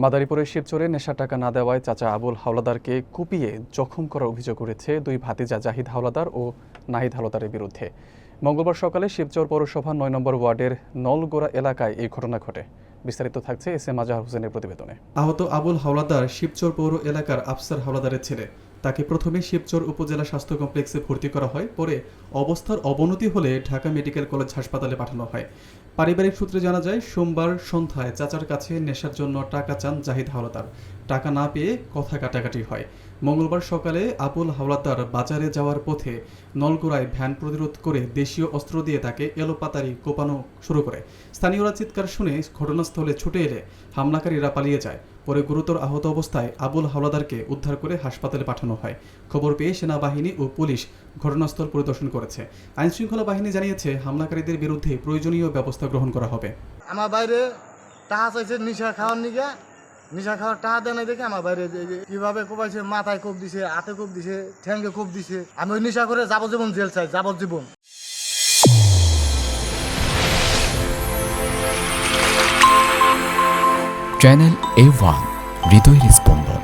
মাদারীপুরের শিবচরে নেশার টাকা না দেওয়ায় চাচা আবুল হাওলাদারকে কুপিয়ে জখম করার অভিযোগ উঠেছে দুই ভাতিজা জাহিদ হাওলাদার ও নাহিদ হাওলাদারের বিরুদ্ধে। মঙ্গলবার সকালে শিবচর পৌরসভার ৯ নম্বর ওয়ার্ডের নলগোড়া এলাকায় এই ঘটনা ঘটে। বিস্তারিত থাকছে এস.এম. আজহার হোসেনের প্রতিবেদনে। আহত আবুল হাওলাদার শিবচর পৌর এলাকার আফসার হাওলাদারের ছেলে। তাকে প্রথমে শিবচর উপজেলা স্বাস্থ্য কমপ্লেক্সে ভর্তি করা হয়, পরে অবস্থার অবনতি হলে ঢাকা মেডিকেল কলেজ হাসপাতালে পাঠানো হয়। পারিবারিক সূত্রে জানা যায়, সোমবার সন্ধ্যায় চাচার কাছে নেশার জন্য টাকা চান জাহিদ হাওলাদার। টাকা না পেয়ে কথা কাটাকাটি হয়। মঙ্গলবার সকালে আবুল হাওলাদার বাজারে যাওয়ার পথে নলগোড়ায় ভ্যান প্রতিরোধ করে দেশীয় অস্ত্র দিয়ে তাকে এলোপাতাড়ি কোপানো শুরু করে। স্থানীয়রা চিৎকার শুনে ঘটনাস্থলে ছুটে এলে হামলাকারীরা পালিয়ে যায়। পরে গুরুতর আহত অবস্থায় আবুল হাওলাদারকে উদ্ধার করে হাসপাতালে পাঠানো হয়। খবর পেয়ে সেনাবাহিনী ও পুলিশ ঘটনাস্থল পরিদর্শন করেছে। আইনশৃঙ্খলা বাহিনী জানিয়েছে, হামলাকারীদের বিরুদ্ধে প্রয়োজনীয় ব্যবস্থা গ্রহণ করা হবে। আমার বাইরে টাকা চাইছে নিশা খাওয়ার নিকে, নিশা খাওয়ার টাকা দেয় নাই দেখে আমার বাইরে কিভাবে কোপাইছে, মাথায় কোপ দিছে, হাতে কোপ দিছে, ঠ্যাঙ্গে কোপ দিছে। আমি ওই নিশা করে যাবজ্জীবন জেল চাই, যাবজ্জীবন। চ্যানেল A1 হৃদয়ের স্পন্দন।